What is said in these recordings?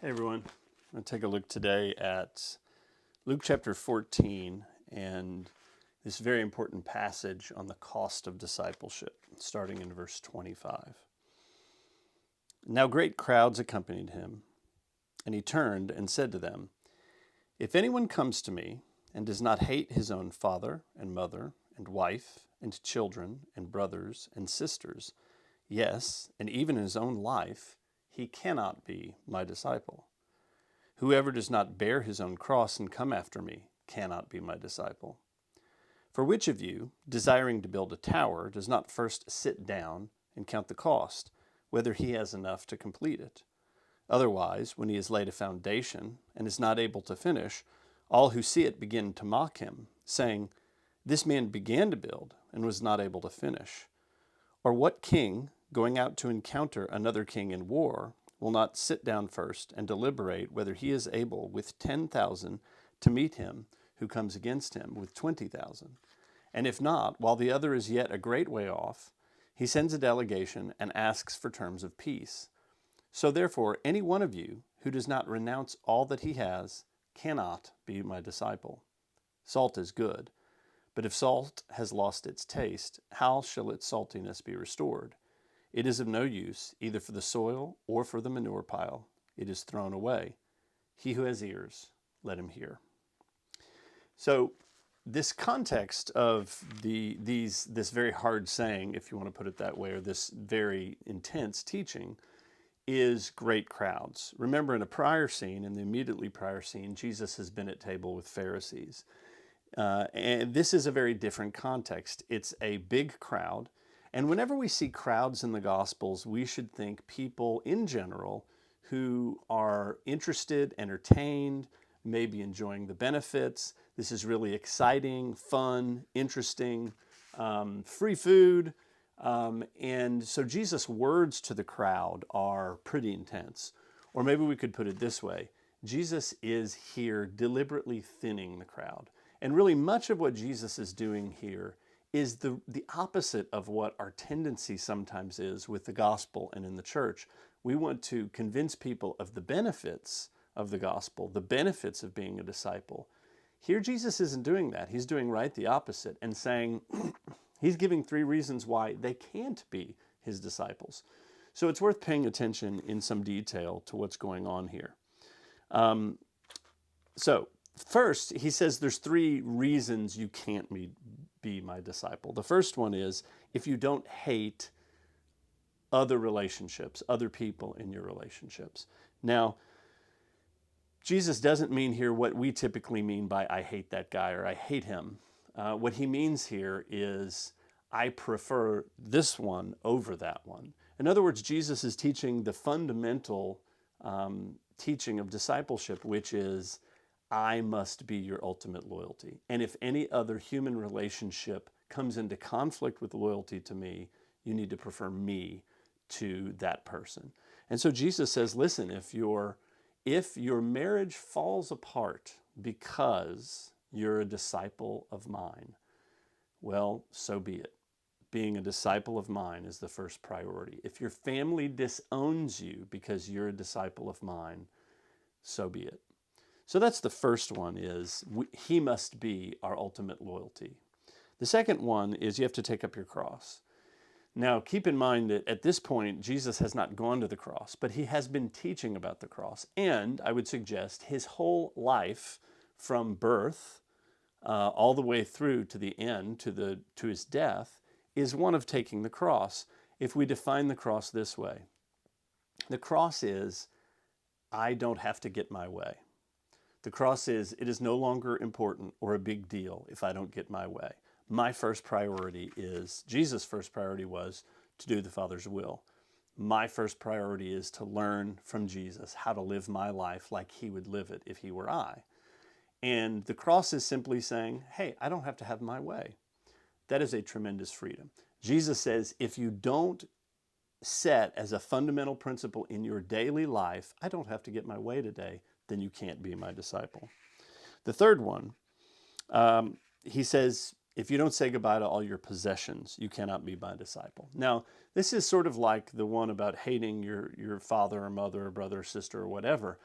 Hey everyone, I'm going to take a look today at Luke chapter 14 and this very important passage on the cost of discipleship, starting in verse 25. Now great crowds accompanied him, and he turned and said to them, "If anyone comes to me and does not hate his own father and mother and wife and children and brothers and sisters, yes, and even his own life, he cannot be my disciple. Whoever does not bear his own cross and come after me cannot be my disciple. For which of you, desiring to build a tower, does not first sit down and count the cost, whether he has enough to complete it? Otherwise, when he has laid a foundation and is not able to finish, all who see it begin to mock him, saying, 'This man began to build and was not able to finish.' Or what king, going out to encounter another king in war, will not sit down first and deliberate whether he is able with 10,000 to meet him who comes against him with 20,000? And if not, while the other is yet a great way off, he sends a delegation and asks for terms of peace. So therefore, any one of you who does not renounce all that he has cannot be my disciple. Salt is good, but if salt has lost its taste, how shall its saltiness be restored? It is of no use, either for the soil or for the manure pile. It is thrown away. He who has ears, let him hear." So this context of this very hard saying, if you want to put it that way, or this very intense teaching, is great crowds. Remember, in a prior scene, in the immediately prior scene, Jesus has been at table with Pharisees. And this is a very different context. It's a big crowd. And whenever we see crowds in the Gospels, we should think people in general who are interested, entertained, maybe enjoying the benefits. This is really exciting, fun, interesting, free food. And so Jesus' words to the crowd are pretty intense. Or maybe we could put it this way: Jesus is here deliberately thinning the crowd. And really, much of what Jesus is doing here is the opposite of what our tendency sometimes is with the gospel and in the church. We want to convince people of the benefits of the gospel, the benefits of being a disciple. Here, Jesus isn't doing that. He's doing right the opposite and saying, he's giving 3 reasons why they can't be his disciples. So it's worth paying attention in some detail to what's going on here. So first, he says there's 3 reasons you can't be my disciple. The first one is if you don't hate other relationships, other people in your relationships. Now, Jesus doesn't mean here what we typically mean by I hate that guy or I hate him. What he means here is I prefer this one over that one. In other words, Jesus is teaching the fundamental teaching of discipleship, which is I must be your ultimate loyalty. And if any other human relationship comes into conflict with loyalty to me, you need to prefer me to that person. And so Jesus says, listen, if your marriage falls apart because you're a disciple of mine, well, so be it. Being a disciple of mine is the first priority. If your family disowns you because you're a disciple of mine, so be it. So that's the first one, is he must be our ultimate loyalty. The second one is you have to take up your cross. Now, keep in mind that at this point, Jesus has not gone to the cross, but he has been teaching about the cross. And I would suggest his whole life from birth all the way through to the end, to his death, is one of taking the cross. If we define the cross this way, the cross is I don't have to get my way. The cross is, it is no longer important or a big deal if I don't get my way. My first priority is, Jesus' first priority was to do the Father's will. My first priority is to learn from Jesus how to live my life like he would live it if he were I. And the cross is simply saying, hey, I don't have to have my way. That is a tremendous freedom. Jesus says, if you don't set as a fundamental principle in your daily life, I don't have to get my way today, then you can't be my disciple. The third one, he says, if you don't say goodbye to all your possessions, you cannot be my disciple. Now, this is sort of like the one about hating your father or mother or brother or sister or whatever.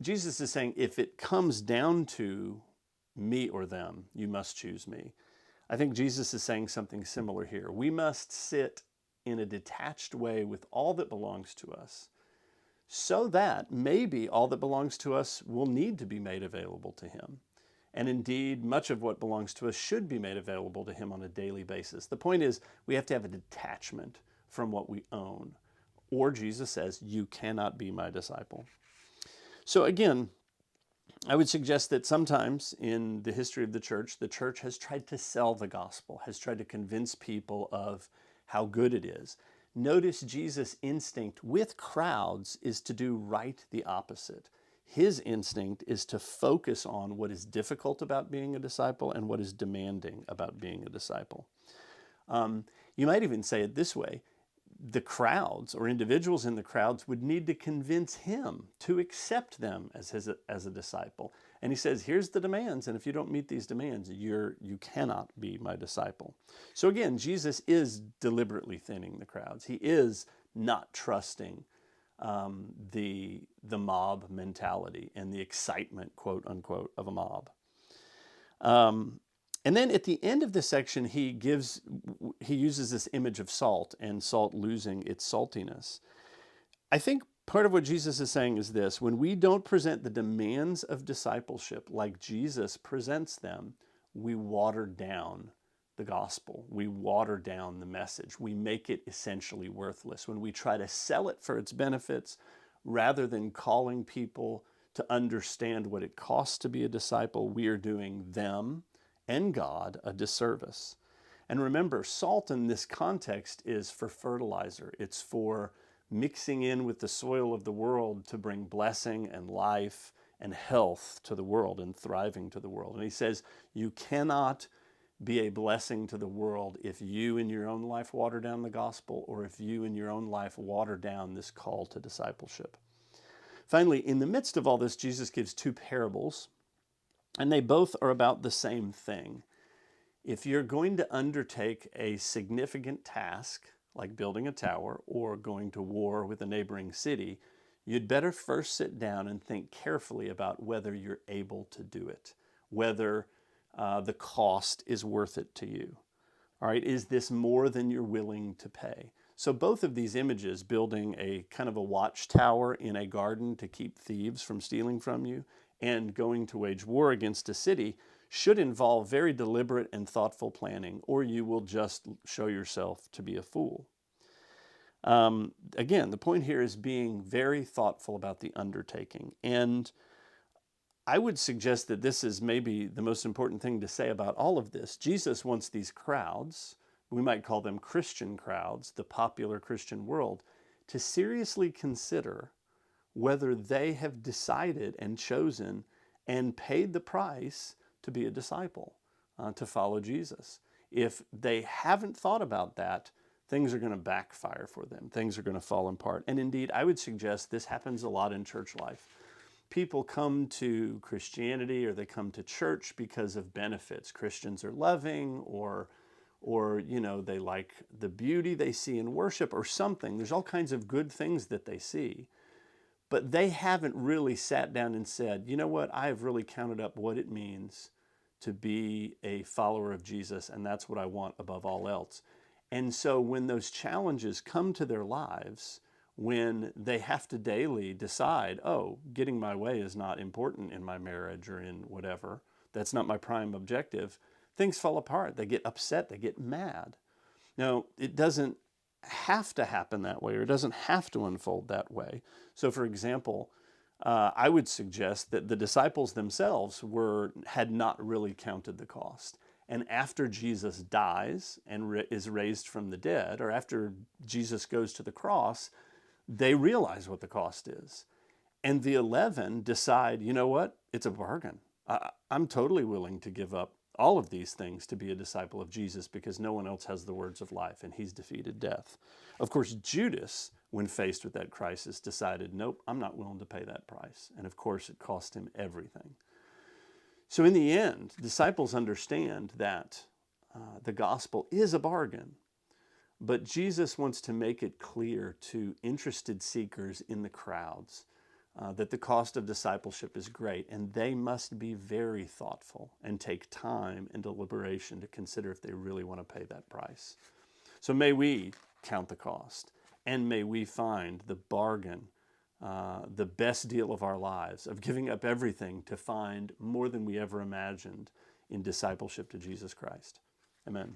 Jesus is saying, if it comes down to me or them, you must choose me. I think Jesus is saying something similar here. We must sit in a detached way with all that belongs to us, so that maybe all that belongs to us will need to be made available to him. And indeed, much of what belongs to us should be made available to him on a daily basis. The point is, we have to have a detachment from what we own. Or Jesus says, you cannot be my disciple. So again, I would suggest that sometimes in the history of the church has tried to sell the gospel, has tried to convince people of how good it is. Notice Jesus' instinct with crowds is to do right the opposite. His instinct is to focus on what is difficult about being a disciple and what is demanding about being a disciple. You might even say it this way. The crowds or individuals in the crowds would need to convince him to accept them as a disciple. And he says, here's the demands, and if you don't meet these demands, you cannot be my disciple. So again, Jesus is deliberately thinning the crowds. He is not trusting the mob mentality and the excitement, quote unquote, of a mob. And then at the end of this section, he uses this image of salt and salt losing its saltiness. I think part of what Jesus is saying is this: when we don't present the demands of discipleship like Jesus presents them, we water down the gospel. We water down the message. We make it essentially worthless. When we try to sell it for its benefits, rather than calling people to understand what it costs to be a disciple, we are doing them and God a disservice. And remember, salt in this context is for fertilizer. It's for mixing in with the soil of the world to bring blessing and life and health to the world and thriving to the world. And he says, you cannot be a blessing to the world if you in your own life water down the gospel, or if you in your own life water down this call to discipleship. Finally, in the midst of all this, Jesus gives two parables, and they both are about the same thing. If you're going to undertake a significant task, like building a tower or going to war with a neighboring city, you'd better first sit down and think carefully about whether you're able to do it, whether the cost is worth it to you. All right, is this more than you're willing to pay? So both of these images, building a kind of a watchtower in a garden to keep thieves from stealing from you, and going to wage war against a city, should involve very deliberate and thoughtful planning, or you will just show yourself to be a fool. Again, the point here is being very thoughtful about the undertaking. And I would suggest that this is maybe the most important thing to say about all of this. Jesus wants these crowds, we might call them Christian crowds, the popular Christian world, to seriously consider whether they have decided and chosen and paid the price to be a disciple, to follow Jesus. If they haven't thought about that, things are going to backfire for them. Things are going to fall apart. And indeed, I would suggest this happens a lot in church life. People come to Christianity or they come to church because of benefits. Christians are loving, or they like the beauty they see in worship or something. There's all kinds of good things that they see. But they haven't really sat down and said, you know what, I have really counted up what it means to be a follower of Jesus, and that's what I want above all else. And so when those challenges come to their lives, when they have to daily decide, oh, getting my way is not important in my marriage or in whatever, that's not my prime objective, things fall apart. They get upset, they get mad. Now, it doesn't have to happen that way, or it doesn't have to unfold that way. So, for example, I would suggest that the disciples themselves had not really counted the cost. And after Jesus dies and is raised from the dead, or after Jesus goes to the cross, they realize what the cost is. And the 11 decide, you know what? It's a bargain. I'm totally willing to give up all of these things to be a disciple of Jesus, because no one else has the words of life, and he's defeated death. Of course, Judas, when faced with that crisis, decided, nope, I'm not willing to pay that price. And of course, it cost him everything. So in the end, disciples understand that the gospel is a bargain, but Jesus wants to make it clear to interested seekers in the crowds that the cost of discipleship is great, and they must be very thoughtful and take time and deliberation to consider if they really want to pay that price. So may we count the cost, and may we find the bargain, the best deal of our lives, of giving up everything to find more than we ever imagined in discipleship to Jesus Christ. Amen.